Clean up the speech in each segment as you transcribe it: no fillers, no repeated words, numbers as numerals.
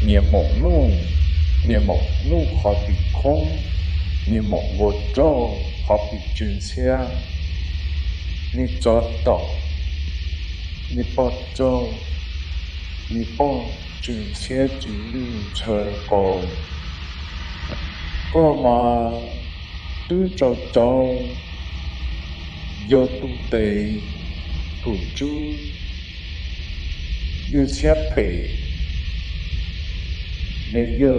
你忙碌，你忙碌好比空，你忙我做好比军枪，你做到，你不做，你不军枪之路成功，我嘛都做到，有土地，土著，有些配。你要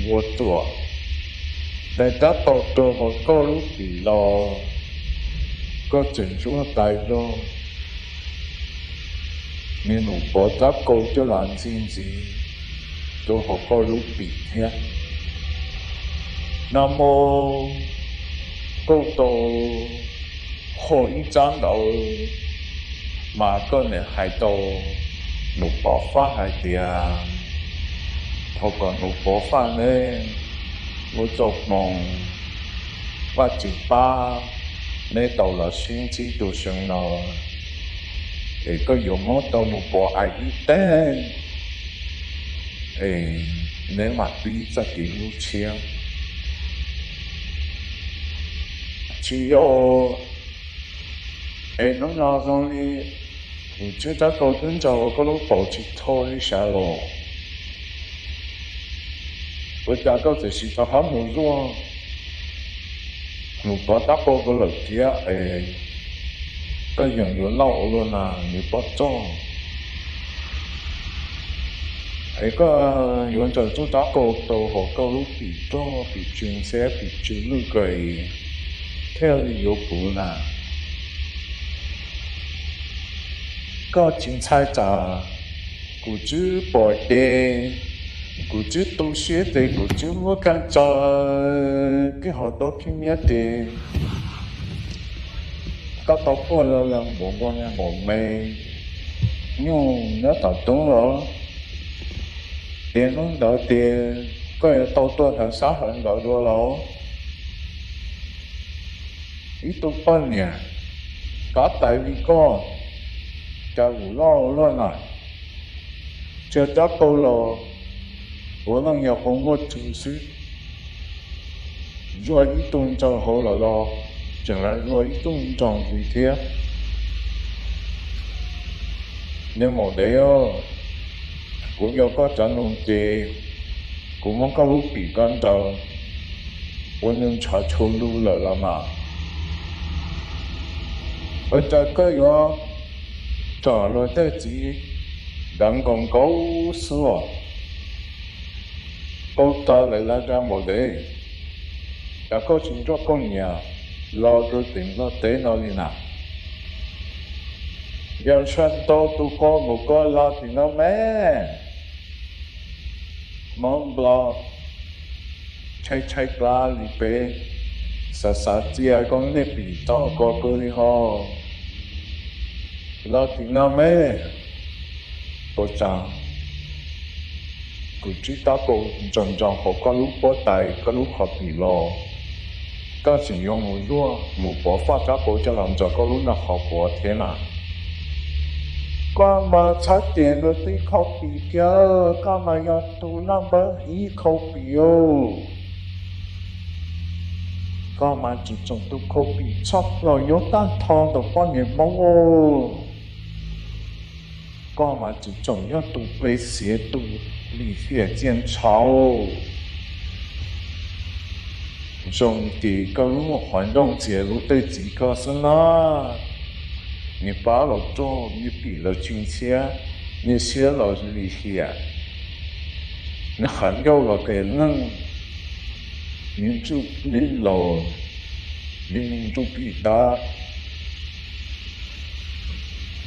我做，但他到做我高路比咯，个整数大咯，你如果他高就难先至，都和高路比呀。那么高到可以站到，嘛個人係到六百發係點？透過六百發呢，我做夢發展吧，你到了先知都上了，誒個有我到六百係一定，你話對自己路線，只有侬那種呢？我覺得嗰陣就嗰度保持拖一下咯。我家到就是就喊冇做，我把打波個樓梯個人有老了呐，你不做，個有就做打波到和個路比多比專些比專路個，聽你有補啦。個精彩咋？古主播的，古主都學的，古主我感覺給好多拼命的，搞到過了人冇咩，用那到東了，電弄到電，個要到多條沙痕到多了，一到半年，搞大一個。就無咯啦，就得到咯，可能有好多知識，做一頓就好了咯，將來做一頓裝幾天，你冇得哦，我有個陣弄嘅，我個路比干到，我能查出路了嘛，我這個有。找了自己人工高死哦，高到嚟啦就冇得，又個錢做工嘢，攞到定攞地攞嚟嗱，有錢多都過冇過攞定攞咩？冇攞，砌啦你俾，實只係講你比多過嗰啲好。老聽到沒？不講，佢知道個種種好個路波大個路好比咯，嗰時用冇咗冇波發咗個就諗咗個路那好波天啦。幹嘛差點都對口比較，幹嘛要都那麼一口比哦？幹嘛只種都口比差了有蛋湯的話你冇哦？幹嘛只種要都被邪都理血見潮？種地個路環境介入對幾個是啦？你把了做，你比了軍械，你寫了理血，你還有了給人，你就比了，你就比他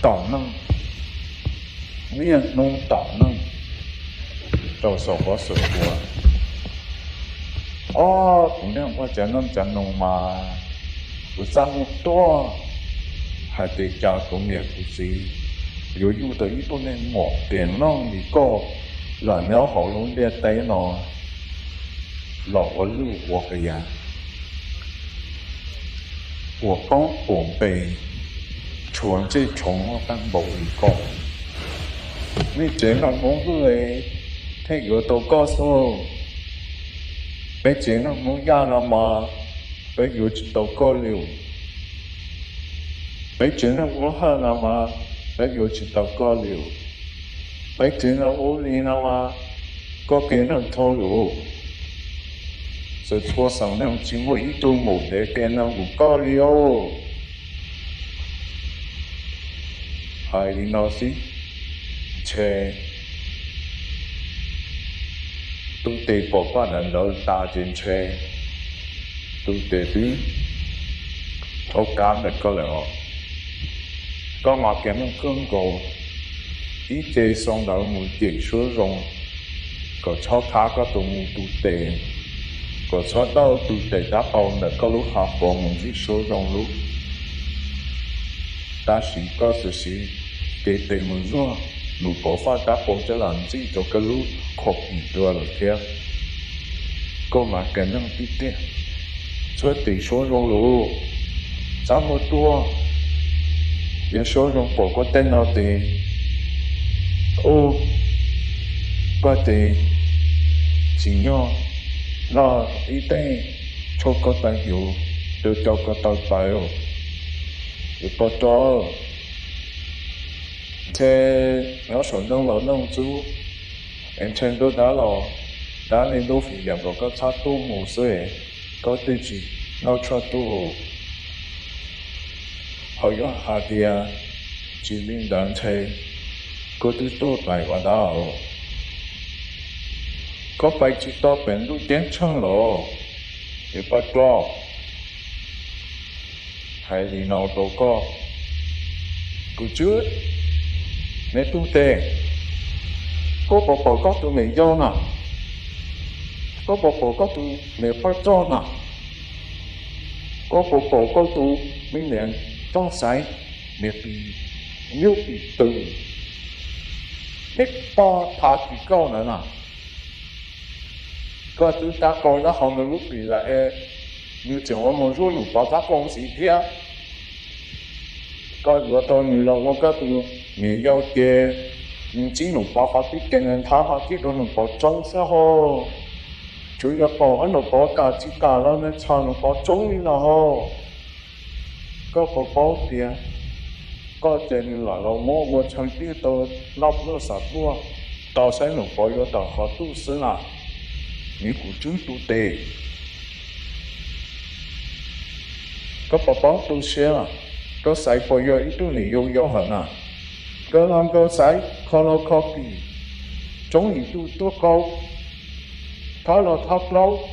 倒呢？你也弄倒呢？到時候我說過，哦，姑娘我講弄嘛，不這麼多。還得加工也不是，有的一部分我電腦你個燃料好容易跌咯，老路我個呀，我講我被全這從我當冇一個，你這個工作嘞， thế yếu tố có số bây giờ nó muốn ra là mà bây giờ chỉ tố có liều bây giờ nó muốn hơn là mà bây giờ chỉ tố có liều bây giờ nó muốn đi là mà có cái nó thô liều sự thua sẵn nó chỉ một ít tu một để cái nó cũng có liều hai đi nó xí chè tu tê bỏ qua lần đó ta trên chè tu tê thứ thấu cảm được có lẽ có mà kém nó cơn cổ ý chế xong đó một chỉ số rộng có cho khá có tụ một tu tê có cho đâu tu tê đã bao là có lúc học bỏ một chỉ số rộng lúc ta chỉ có sự sĩ cái tê một rõ lũ bỏ phát đã bỏ cho làm gì cho cái lúc khóc bị đưa là thế có mà kém nó biết thế cho tỷ số rộng lũ giá một tua những số rộng bỏ có tên nào thì ô có thể chỉ nhau là ý tên cho có tài hiệu từ cho có tài tài rồi được có cho thế nó sống đông lỡ nông chú em chân tôi đã nên đô phỉ nhập vào các sát tu mù sơi có tư chỉ nó cho tu họ có hạ địa chỉ linh đáng thầy có tư tốt bài vào đó có phải chỉ to bền lúc tiến chân lộ để bắt cho hay thì nào đâu có chứ nếu tu tề có bộ có tụi mình do nào có bộ có tụi mình bắt cho nào có bộ có tụi mình liền trong sải miệt bị nhiêu bị từ hết ba thả chỉ câu nữa nào có chúng ta coi nó không được lúc bị lại như trường我们说鲁宝他恭喜天có vừa tôi người lâu có cái từ người yêu kia nhưng chỉ lục bảo phát đi cái nên thả phát đi rồi lục bảo trốn sao hồ chủ yếu bảo anh lục bảo cả chỉ cả là nên chọn lục bảo trốn đi nào hồ có bảo tiền có tiền là lâu mua chẳng biết tôi lắp nó sạch mua tao sẽ lục bảo yêu tao họ tu sửa lại những cụ chứng tu tề có bảo tu sửa có sai bỏ vô ít tu này yêu hận à có làm có sai color copy giống như tu tu câu tháo là tháo lâu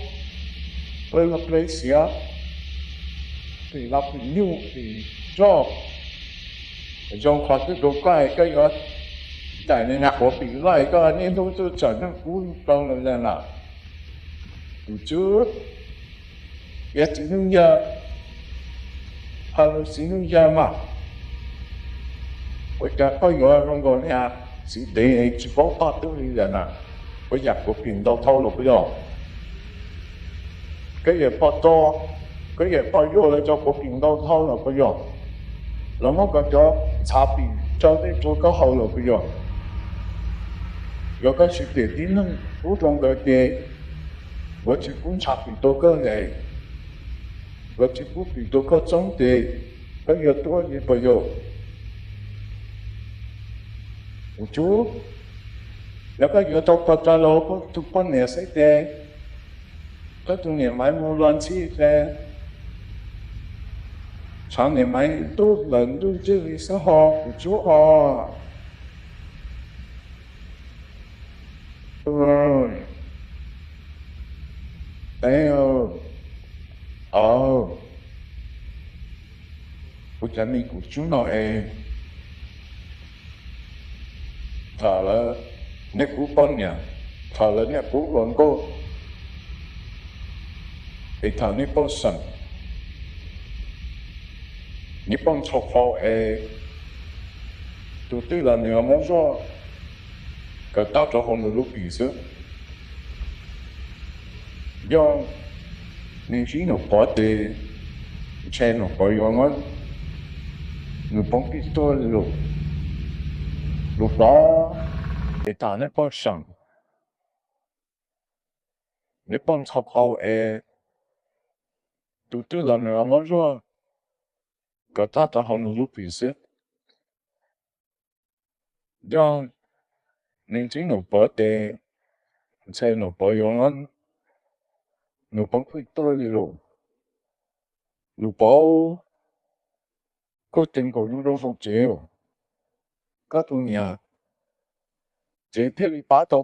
với là lấy xía thì làm nhiều thì cho trong khoa học đồ cái đó tại nên nạp của bị lại cái nên tôi trở nên cú câu là nào từ trước biết chỉ nung giờ hallucinogena mà bây giờ có người không còn nha sự để chỉ có phát tới như vậy nè bây giờ có tiền đâu thâu lục bây giờ cái gì phát to cái gì phát vô lại cho có tiền đâu thâu lục bây giờ làm một cái cho差别cho đến做個後路嘅樣，有個是點點能普通嘅嘢，我只觀察唔到個嘢，我只顧唔到個種地，佢有多嘢不有，唔做，有個有做個在路個做半年死嘅，個中年買冇亂黐嘅。常年买都人都这里是好不足好，没有，哦，不讲你不足了哎，他了，你不帮呀，他了你不乱过，你他你不神。日本出口都对了，你们说，个到时候路比赛，要你是那跑的，车那跑用啊，你帮比多路，路大，你打那跑上，你帮他跑都人了我说，个他好努力比赛，让年轻人不得，才能不用俺，能帮会多的咯，如包个整个宇宙福节哦，个东西啊，这天里巴多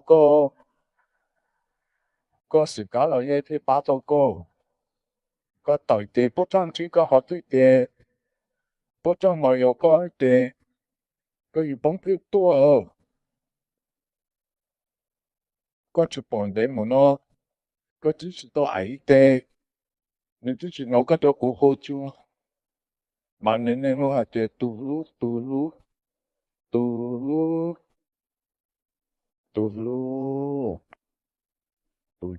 個時間落嘢啲巴多個，個代地不爭主個學對地，不爭我有個地，個月幫票多哦，個出本地門咯，個只是到矮地，你之前我個都好好做，萬年呢我係地嘟嚕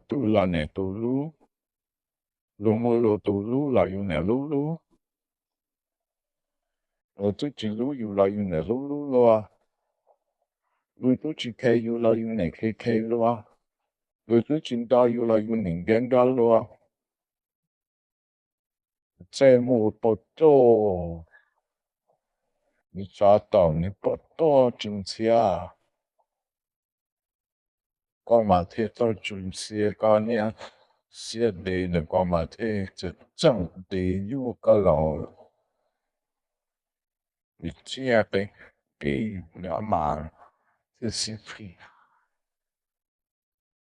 嘟啦呢嘟嚕，龍我羅嘟嚕啦要呢嚕嚕，我最近嚕要啦要呢嚕嚕咯啊，我都去開要啦要呢開咯啊。我最近打有了有零点干了啊，这么不多，你查到你不多真假，干嘛贴到准些干呢？些的呢干嘛贴这正的有个老，你这呗，给两码，这是非。